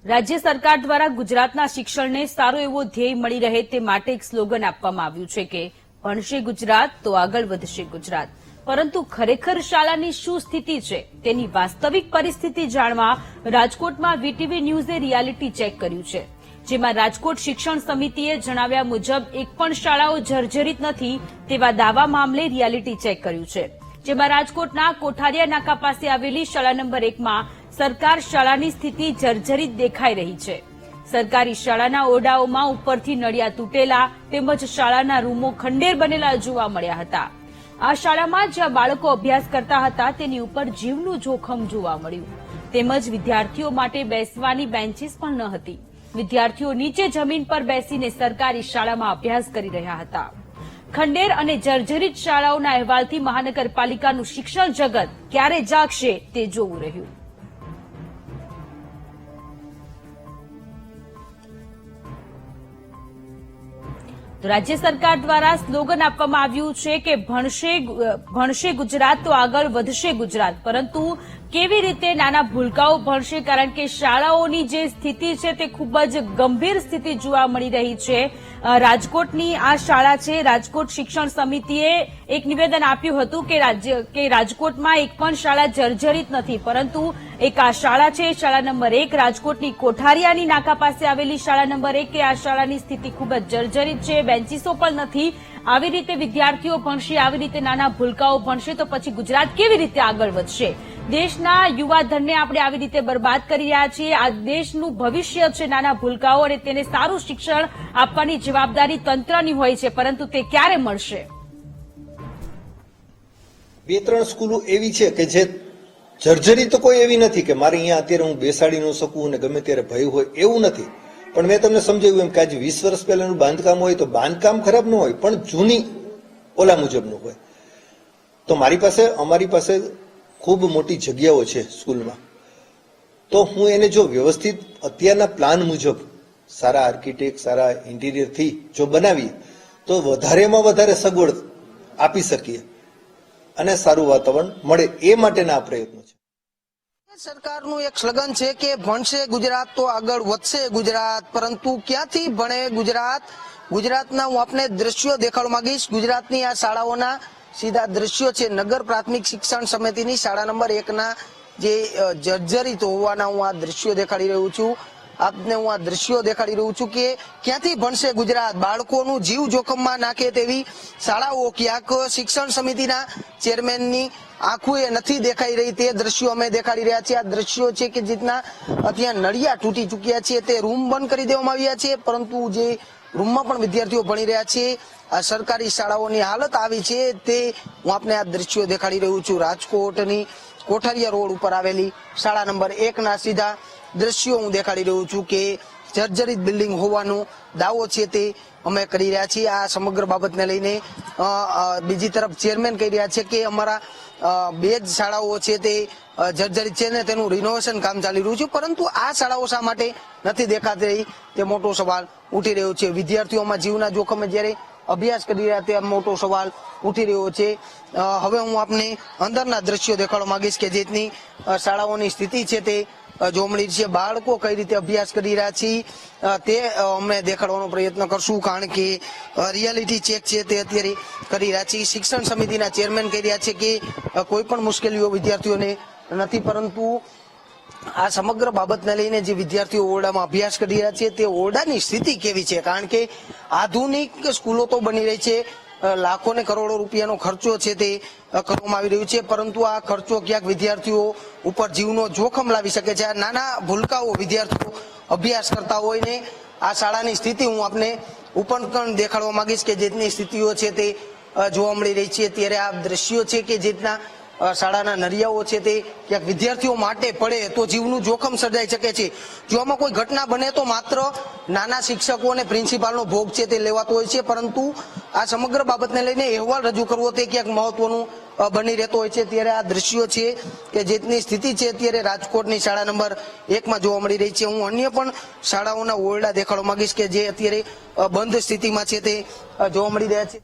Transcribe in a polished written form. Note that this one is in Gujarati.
રાજ્ય સરકાર દ્વારા ગુજરાતના શિક્ષણને સારો એવો ધ્યેય મળી રહે તે માટે એક સ્લોગન આપવામાં આવ્યું છે કે ભણશે ગુજરાત તો આગળ વધશે ગુજરાત. પરંતુ ખરેખર શાળાની શું સ્થિતિ છે તેની વાસ્તવિક પરિસ્થિતિ જાણવા રાજકોટમાં વીટીવી ન્યૂઝે રિયાલિટી ચેક કર્યું છે, જેમાં રાજકોટ શિક્ષણ સમિતિએ જણાવ્યા મુજબ એક પણ શાળાઓ જર્જરિત નથી તેવા દાવા મામલે રિયાલિટી ચેક કર્યું છે, જેમાં રાજકોટના કોઠારિયા નાકા પાસે આવેલી શાળા નંબર 1માં સરકાર શાળાની સ્થિતિ જર્જરિત દેખાઈ રહી છે. સરકારી શાળાના ઓરડાઓમાં ઉપરથી નળિયા તૂટેલા તેમજ શાળાના રૂમો ખંડેર બનેલા જોવા મળ્યા હતા. આ શાળામાં જ્યાં બાળકો અભ્યાસ કરતા હતા તેની ઉપર જીવનું જોખમ જોવા મળ્યું. તેમજ વિદ્યાર્થીઓ માટે બેસવાની બેન્ચીસ પણ ન હતી. વિદ્યાર્થીઓ નીચે જમીન પર બેસીને સરકારી શાળામાં અભ્યાસ કરી રહ્યા હતા. ખંડેર અને જર્જરિત શાળાઓના અહેવાલથી મહાનગરપાલિકાનું શિક્ષણ જગત ક્યારે જાગશે તે જોવું રહ્યું. તો રાજ્ય સરકાર દ્વારા સ્લોગન આપવામાં આવ્યું છે કે ભણશે ગુજરાત તો આગળ વધશે ગુજરાત. પરંતુ કેવી રીતે નાના ભૂલકાઓ ભણશે, કારણ કે શાળાઓની જે સ્થિતિ છે તે ખૂબ જ ગંભીર સ્થિતિ જોવા મળી રહી છે. રાજકોટની આ શાળા છે. રાજકોટ શિક્ષણ સમિતિએ એક નિવેદન આપ્યું હતું કે રાજકોટમાં એક પણ શાળા જર્જરિત નથી, પરંતુ એક આ શાળા છે શાળા નંબર 1 રાજકોટની કોઠારિયાની નાકા પાસે આવેલી શાળા નંબર 1 કે આ શાળાની સ્થિતિ ખૂબ જ જર્જરિત છે. બેન્ચીસો પણ નથી. આવી રીતે વિદ્યાર્થીઓ ભણશે, આવી રીતે નાના ભૂલકાઓ ભણશે તો પછી ગુજરાત કેવી રીતે આગળ વધશે? દેશના યુવાધનને આપણે આવી રીતે બરબાદ કરી રહ્યા છીએ. આ દેશનું ભવિષ્ય છે નાના ભૂલકાઓ, અને તેને સારું શિક્ષણ આપવાની જવાબદારી તંત્રની હોય છે, પરંતુ તે ક્યારે મળશે? 2-3 સ્કૂલો એવી છે કે જે જર્જરી તો કોઈ એવી નથી કે મારે અહીંયા અત્યારે હું બેસાડી ન શકું અને ગમે ત્યારે ભય હોય, એવું નથી. પણ મેં તમને સમજાવ્યું એમ કે આજે 20 વર્ષ પહેલાનું બાંધકામ હોય તો બાંધકામ ખરાબ ન હોય, પણ જૂની ઓલા મુજબનું હોય. તો અમારી પાસે ખૂબ મોટી જગ્યાઓ છે સ્કૂલમાં, તો હું એને જો વ્યવસ્થિત અત્યારના પ્લાન મુજબ સારા આર્કિટેક્ટ સારા ઇન્ટિરિયરથી જો બનાવીએ તો વધારેમાં વધારે સગવડ આપી શકીએ અને સારું વાતાવરણ મળે, એ માટેના આ પ્રયત્નો છે. સરકારનું એક સ્લોગન છે કે ભણશે ગુજરાત તો આગળ વધશે ગુજરાત. પરંતુ ક્યાંથી ભણે ગુજરાત? ગુજરાતના હું આપને દ્રશ્યો દેખાડવા માંગીશ. ગુજરાતની આ શાળાઓના સીધા દ્રશ્યો છે. નગર પ્રાથમિક શિક્ષણ સમિતિની શાળા નંબર 1ના જે જર્જરિત હોવાના હું આ દ્રશ્યો દેખાડી રહ્યો છું. આપને હું આ દ્રશ્યો દેખાડી રહ્યો છું કે ક્યાંથી ભણશે ગુજરાત? બાળકોનું જીવ જોખમમાં નાખે તેવી શાળાઓ ક્યાંક શિક્ષણ સમિતિના ચેરમેનની આંખો એ નથી દેખાઈ રહી, તે દ્રશ્યો અમે દેખાડી રહ્યા છીએ. આ દ્રશ્યો છે કે જેટના ત્યાં નળિયા તૂટી ચૂક્યા છે, તે રૂમ બંધ કરી દેવામાં આવ્યા છે, પરંતુ જે રૂમમાં પણ વિદ્યાર્થીઓ ભણી રહ્યા છે. આ સરકારી શાળાઓની હાલત આવી છે તે હું આપને આ દ્રશ્યો દેખાડી રહ્યો છું. રાજકોટની કોઠારિયા રોડ ઉપર આવેલી શાળા નંબર 1ના સીધા દ્રશ્યો હું દેખાડી રહ્યો છું કે જર્જરિત બિલ્ડિંગ હોવાનો દાવો છે તે અમે કરી રહ્યા છીએ. આ સમગ્ર બાબતને લઈને બીજી તરફ ચેરમેન કહી રહ્યા છે કે અમારા 2 જ શાળાઓ છે તે જર્જરિત છે ને તેનું રિનોવેશન કામ ચાલી રહ્યું છે, પરંતુ આ શાળાઓ શા માટે નથી દેખાતી રહી તે મોટો સવાલ ઉઠી રહ્યો છે. વિદ્યાર્થીઓમાં જીવના જોખમે જ્યારે અભ્યાસ કરી રહ્યા તે મોટો સવાલ ઉઠી રહ્યો છે. હવે હું આપને અંદરના દ્રશ્યો દેખાડવા માંગીશ કે જેની શાળાઓની સ્થિતિ છે તે જોવા મળી છે. બાળકો કઈ રીતે અભ્યાસ કરી રહ્યા છે તે અમે દેખાડવાનો પ્રયત્ન કરશું, કારણ કે રિયાલિટી ચેક છે તે અત્યારે કરી રહ્યા છે. શિક્ષણ સમિતિના ચેરમેન કહી રહ્યા છે કે કોઈ પણ મુશ્કેલીઓ વિદ્યાર્થીઓને નથી, પરંતુ આ સમગ્ર બાબતને લઈને જે વિદ્યાર્થીઓ ઓરડામાં અભ્યાસ કરી રહ્યા છે તે ઓરડાની સ્થિતિ કેવી છે? કારણ કે આધુનિક સ્કૂલો તો બની રહી છે, લાખો ને કરોડો રૂપિયાનો ખર્ચો છે તે કરવામાં આવી રહ્યું છે, પરંતુ આ ખર્ચો ક્યાંક વિદ્યાર્થીઓ ઉપર જીવનો જોખમ લાવી શકે છે. આ નાના ભૂલકાઓ વિદ્યાર્થીઓ અભ્યાસ કરતા હોય ને આ શાળાની સ્થિતિ હું આપને ઉપર પણ દેખાડવા માંગીશ કે જેટની સ્થિતિઓ છે તે જોવા મળી રહી છે. ત્યારે આ દ્રશ્યો છે કે જેટના શાળાના નરિયાઓ છે તે ક્યાંક વિદ્યાર્થીઓ માટે પડે તો જીવનું જોખમ સર્જાઈ શકે છે. જો આમાં કોઈ ઘટના બને તો માત્ર નાના શિક્ષકો અને પ્રિન્સિપાલનો ભોગ છે તે લેવાતો હોય છે, પરંતુ આ સમગ્ર બાબતને લઈને અહેવાલ રજૂ કરવો તે ક્યાંક મહત્વનું બની રહેતો હોય છે. ત્યારે આ દ્રશ્યો છે કે જેટની સ્થિતિ છે અત્યારે રાજકોટની શાળા નંબર 1માં જોવા મળી રહી છે. હું અન્ય પણ શાળાઓના ઓરડા દેખાડવા માંગીશ કે જે અત્યારે બંધ સ્થિતિમાં છે તે જોવા મળી રહ્યા છે.